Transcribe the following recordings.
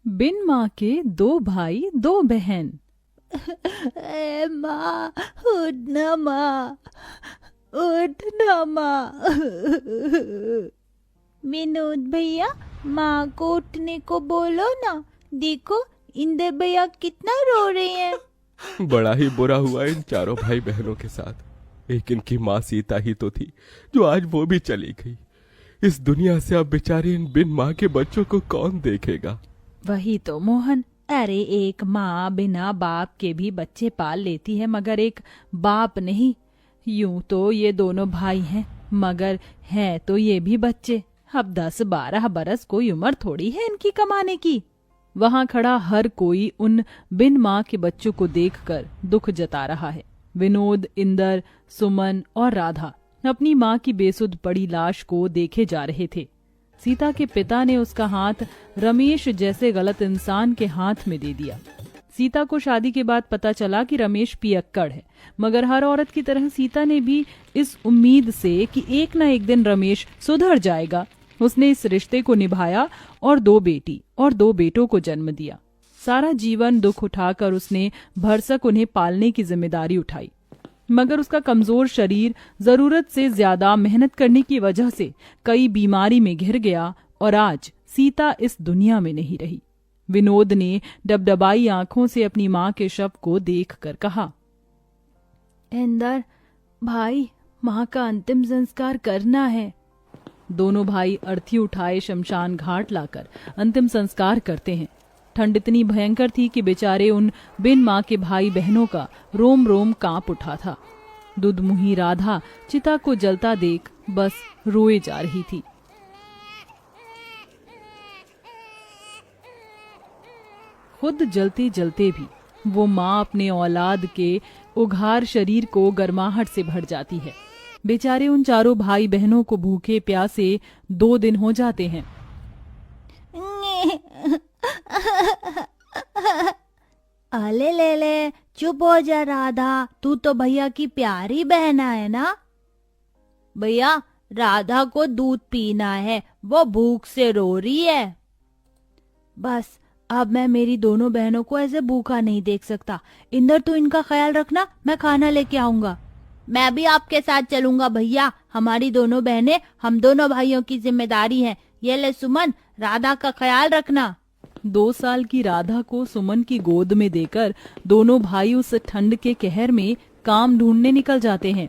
बिन माँ के दो भाई दो बहन। ए माँ, उठना माँ, उठना माँ। विनोद भैया, माँ को उठने को बोलो ना। देखो इंदर भैया कितना रो रहे हैं। बड़ा ही बुरा हुआ इन चारों भाई बहनों के साथ। एक इनकी माँ सीता ही तो थी, जो आज वो भी चली गई। इस दुनिया से अब बेचारे इन बिन माँ के बच्चों को कौन देखेगा। वही तो मोहन, अरे एक माँ बिना बाप के भी बच्चे पाल लेती है, मगर एक बाप नहीं। यूं तो ये दोनों भाई हैं, मगर हैं तो ये भी बच्चे। अब 10-12 बरस कोई उम्र थोड़ी है इनकी कमाने की। वहां खड़ा हर कोई उन बिन माँ के बच्चों को देखकर दुख जता रहा है। विनोद, इंदर, सुमन और राधा अपनी माँ की बेसुध पड़ी लाश को देखे जा रहे थे। सीता के पिता ने उसका हाथ रमेश जैसे गलत इंसान के हाथ में दे दिया। सीता को शादी के बाद पता चला कि रमेश पियक्कड़ है, मगर हर औरत की तरह सीता ने भी इस उम्मीद से कि एक न एक दिन रमेश सुधर जाएगा, उसने इस रिश्ते को निभाया और 2 बेटी और 2 बेटों को जन्म दिया। सारा जीवन दुख उठाकर उसने भरसक उन्हें पालने की जिम्मेदारी उठाई, मगर उसका कमजोर शरीर जरूरत से ज्यादा मेहनत करने की वजह से कई बीमारी में घिर गया और आज सीता इस दुनिया में नहीं रही। विनोद ने डबडबाई आंखों से अपनी माँ के शव को देखकर कहा, इंदर भाई, माँ का अंतिम संस्कार करना है। दोनों भाई अर्थी उठाए शमशान घाट लाकर अंतिम संस्कार करते हैं। ठंड इतनी भयंकर थी कि बेचारे उन बिन माँ के भाई बहनों का रोम रोम कांप उठा था। दुधमुही राधा चिता को जलता देख बस रोए जा रही थी। खुद जलते जलते भी वो माँ अपने औलाद के उघार शरीर को गर्माहट से भर जाती है। बेचारे उन चारों भाई बहनों को भूखे प्यासे 2 दिन हो जाते हैं। अले ले ले, चुप हो जा राधा, तू तो भैया की प्यारी बहन है ना। भैया, राधा को दूध पीना है, वो भूख से रो रही है। बस अब मैं मेरी दोनों बहनों को ऐसे भूखा नहीं देख सकता। इंदर, तू इनका ख्याल रखना, मैं खाना लेके आऊंगा। मैं भी आपके साथ चलूंगा भैया, हमारी दोनों बहनें हम दोनों भाइयों की जिम्मेदारी है। ये ले सुमन, राधा का ख्याल रखना। 2 साल की राधा को सुमन की गोद में देकर दोनों भाई उस ठंड के कहर में काम ढूंढने निकल जाते हैं।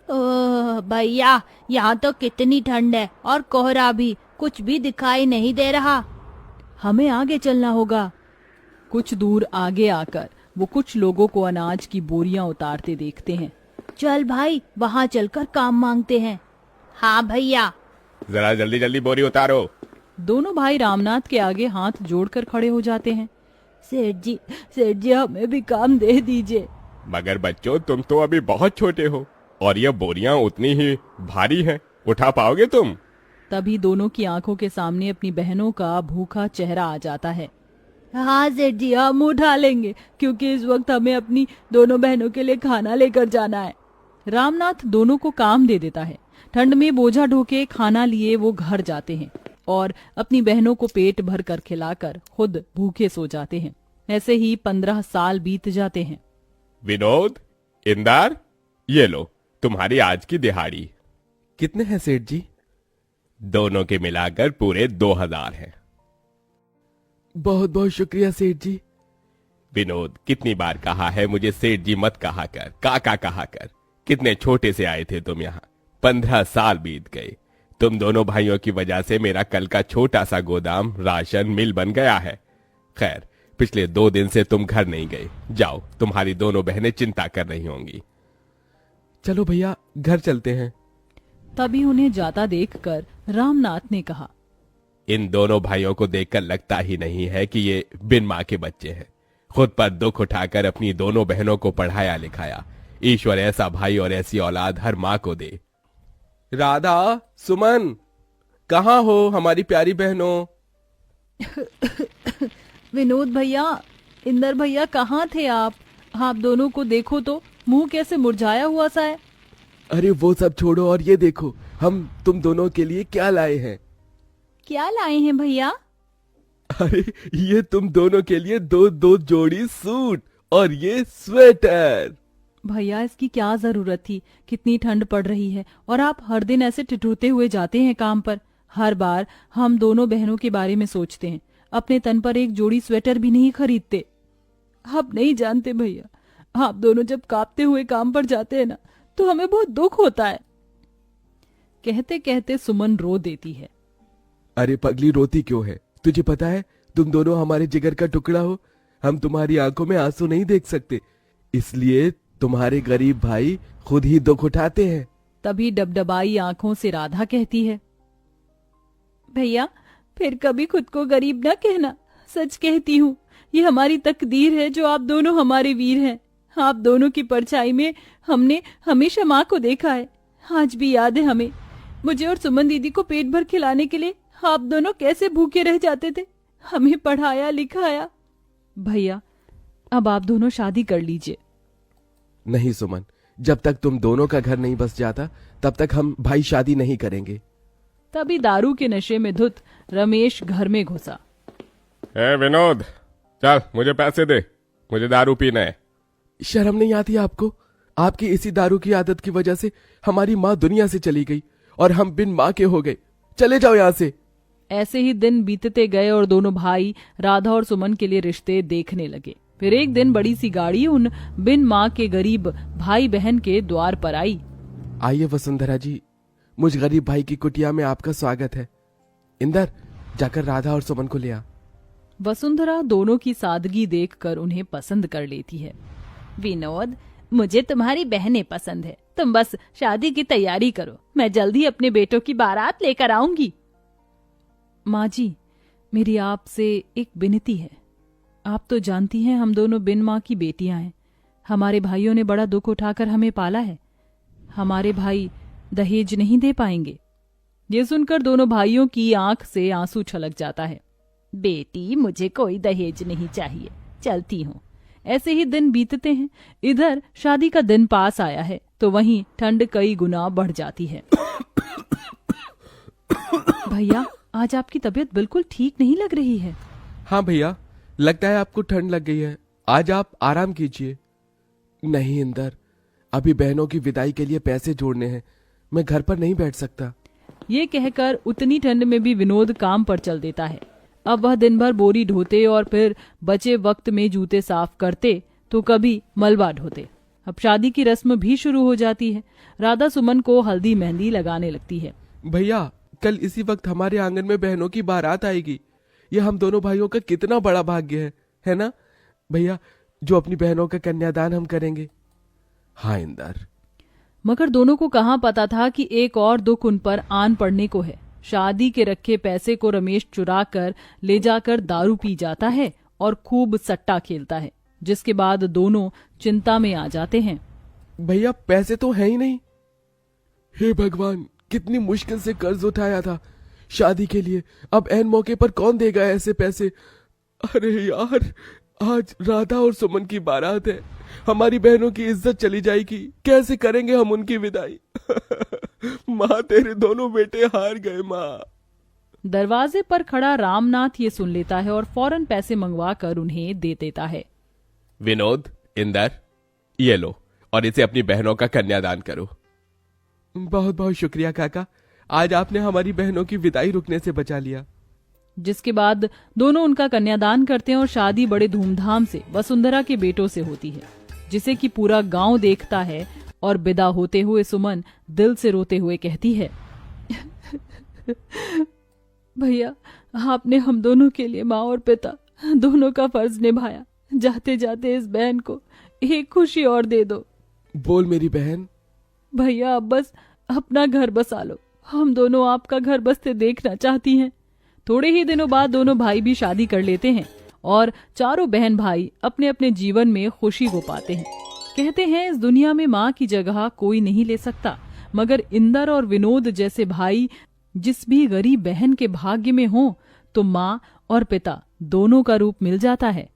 ओह भैया, यहाँ तो कितनी ठंड है और कोहरा भी, कुछ भी दिखाई नहीं दे रहा। हमें आगे चलना होगा। कुछ दूर आगे आकर वो कुछ लोगों को अनाज की बोरियां उतारते देखते हैं। चल भाई, वहाँ चलकर काम मांगते हैं। हाँ भैया। जरा जल्दी जल्दी बोरी उतारो। दोनों भाई रामनाथ के आगे हाथ जोड़कर खड़े हो जाते हैं। सेठ जी हमें भी काम दे दीजिए। मगर बच्चों, तुम तो अभी बहुत छोटे हो और ये बोरियां उतनी ही भारी हैं, उठा पाओगे तुम? तभी दोनों की आंखों के सामने अपनी बहनों का भूखा चेहरा आ जाता है। हाँ सेठ जी, हम उठा लेंगे, क्योंकि इस वक्त हमें अपनी दोनों बहनों के लिए खाना लेकर जाना है। रामनाथ दोनों को काम दे देता है। ठंड में बोझा ढोके खाना लिए वो घर जाते हैं और अपनी बहनों को पेट भर कर खिलाकर खुद भूखे सो जाते हैं। ऐसे ही 15 साल बीत जाते हैं। विनोद, इंदर, ये लो तुम्हारी आज की दिहाड़ी। कितने हैं सेठ जी? दोनों के मिलाकर पूरे 2000 हैं। बहुत बहुत शुक्रिया सेठ जी। विनोद, कितनी बार कहा है मुझे सेठ जी मत कहा कर, काका कहा कर। कितने छोटे से आए थे तुम यहाँ, 15 साल बीत गए। तुम दोनों भाइयों की वजह से मेरा कल का छोटा सा गोदाम राशन मिल बन गया है। खैर, पिछले 2 दिन से तुम घर नहीं गए। जाओ, तुम्हारी दोनों बहनें चिंता कर रही होंगी। चलो भैया, घर चलते हैं। तभी उन्हें जाता देखकर रामनाथ ने कहा, इन दोनों भाइयों को देखकर लगता ही नहीं है कि ये बिन माँ के बच्चे हैं। खुद पर दुख उठाकर अपनी दोनों बहनों को पढ़ाया लिखाया। ईश्वर ऐसा भाई और ऐसी औलाद हर माँ को दे। राधा, सुमन, कहाँ हो हमारी प्यारी बहनों? विनोद भैया, इंदर भैया, कहाँ थे आप? आप दोनों को देखो तो, मुंह कैसे मुरझाया हुआ सा है। अरे वो सब छोड़ो और ये देखो, हम तुम दोनों के लिए क्या लाए हैं। क्या लाए हैं भैया? अरे ये तुम दोनों के लिए दो दो जोड़ी सूट और ये स्वेटर। भैया इसकी क्या जरूरत थी, कितनी ठंड पड़ रही है और आप हर दिन ऐसे ठिठुरते हुए जाते हैं काम पर। हर बार हम दोनों बहनों के बारे में सोचते हैं, अपने तन पर एक जोड़ी स्वेटर भी नहीं खरीदते। आप नहीं जानते भैया, आप दोनों जब कांपते हुए काम पर जाते हैं ना तो हमें बहुत दुख होता है। कहते कहते सुमन रो देती है। अरे पगली रोती क्यों है? तुझे पता है तुम दोनों हमारे जिगर का टुकड़ा हो। हम तुम्हारी आंखों में आंसू नहीं देख सकते, इसलिए तुम्हारे गरीब भाई खुद ही दुख उठाते हैं। तभी डबडबाई आंखों से राधा कहती है, भैया फिर कभी खुद को गरीब न कहना, सच कहती हूँ ये हमारी तकदीर है जो आप दोनों हमारे वीर हैं। आप दोनों की परछाई में हमने हमेशा माँ को देखा है। आज भी याद है हमें, मुझे और सुमन दीदी को पेट भर खिलाने के लिए आप दोनों कैसे भूखे रह जाते थे, हमें पढ़ाया लिखाया। भैया अब आप दोनों शादी कर लीजिए। नहीं सुमन, जब तक तुम दोनों का घर नहीं बस जाता तब तक हम भाई शादी नहीं करेंगे। तभी दारू के नशे में धुत रमेश घर में घुसा। विनोद चल मुझे पैसे दे, मुझे दारू पीना है। शर्म नहीं आती आपको? आपकी इसी दारू की आदत की वजह से हमारी माँ दुनिया से चली गई और हम बिन माँ के हो गए। चले जाओ यहाँ से। ऐसे ही दिन बीतते गए और दोनों भाई राधा और सुमन के लिए रिश्ते देखने लगे। फिर एक दिन बड़ी सी गाड़ी उन बिन माँ के गरीब भाई बहन के द्वार पर आई। आइए वसुंधरा जी, मुझ गरीब भाई की कुटिया में आपका स्वागत है। इंदर जाकर राधा और सुमन को ले आ। वसुंधरा दोनों की सादगी देखकर उन्हें पसंद कर लेती है। विनोद, मुझे तुम्हारी बहनें पसंद है, तुम बस शादी की तैयारी करो, मैं जल्दी अपने बेटों की बारात लेकर आऊंगी। माँ जी मेरी आपसे एक विनती है। आप तो जानती हैं हम दोनों बिन माँ की बेटियां हैं। हमारे भाइयों ने बड़ा दुख उठाकर हमें पाला है। हमारे भाई दहेज नहीं दे पाएंगे। ये सुनकर दोनों भाइयों की आंख से आंसू छलक जाता है। बेटी मुझे कोई दहेज नहीं चाहिए, चलती हूँ। ऐसे ही दिन बीतते हैं। इधर शादी का दिन पास आया है तो वहीं ठंड कई गुना बढ़ जाती है। भैया आज आपकी तबीयत बिल्कुल ठीक नहीं लग रही है। हाँ भैया, लगता है आपको ठंड लग गई है, आज आप आराम कीजिए। नहीं इंदर, अभी बहनों की विदाई के लिए पैसे जोड़ने हैं, मैं घर पर नहीं बैठ सकता। ये कहकर उतनी ठंड में भी विनोद काम पर चल देता है। अब वह दिन भर बोरी ढोते और फिर बचे वक्त में जूते साफ करते तो कभी मलबा ढोते। अब शादी की रस्म भी शुरू हो जाती है। राधा सुमन को हल्दी मेहंदी लगाने लगती है। भैया कल इसी वक्त हमारे आंगन में बहनों की बारात आएगी। ये हम दोनों भाइयों का कितना बड़ा भाग्य है ना भैया, जो अपनी बहनों का कन्यादान हम करेंगे। हाँ इंदर। मगर दोनों को कहाँ पता था कि एक और दुख उन पर आन पड़ने को है। शादी के रखे पैसे को रमेश चुरा कर ले जाकर दारू पी जाता है और खूब सट्टा खेलता है, जिसके बाद दोनों चिंता में आ जाते हैं। भैया पैसे तो है ही नहीं। हे भगवान, कितनी मुश्किल से कर्ज उठाया था शादी के लिए, अब ऐन मौके पर कौन देगा ऐसे पैसे। अरे यार, आज राधा और सुमन की बारात है, हमारी बहनों की इज्जत चली जाएगी, कैसे करेंगे हम उनकी विदाई। माँ तेरे दोनों बेटे हार गए माँ। दरवाजे पर खड़ा रामनाथ ये सुन लेता है और फौरन पैसे मंगवा कर उन्हें दे देता है। विनोद, इंदर, ये लो और इसे अपनी बहनों का कन्यादान करो। बहुत बहुत शुक्रिया काका, आज आपने हमारी बहनों की विदाई रुकने से बचा लिया। जिसके बाद दोनों उनका कन्यादान करते हैं और शादी बड़े धूमधाम से वसुंधरा के बेटों से होती है, जिसे कि पूरा गांव देखता है। और विदा होते हुए सुमन दिल से रोते हुए कहती है, भैया आपने हम दोनों के लिए माँ और पिता दोनों का फर्ज निभाया। जाते जाते इस बहन को एक खुशी और दे दो। बोल मेरी बहन। भैया अब बस अपना घर बसा लो, हम दोनों आपका घर बसते देखना चाहती हैं। थोड़े ही दिनों बाद दोनों भाई भी शादी कर लेते हैं और चारों बहन भाई अपने अपने जीवन में खुशी को पाते हैं। कहते हैं इस दुनिया में माँ की जगह कोई नहीं ले सकता, मगर इंदर और विनोद जैसे भाई जिस भी गरीब बहन के भाग्य में हो तो माँ और पिता दोनों का रूप मिल जाता है।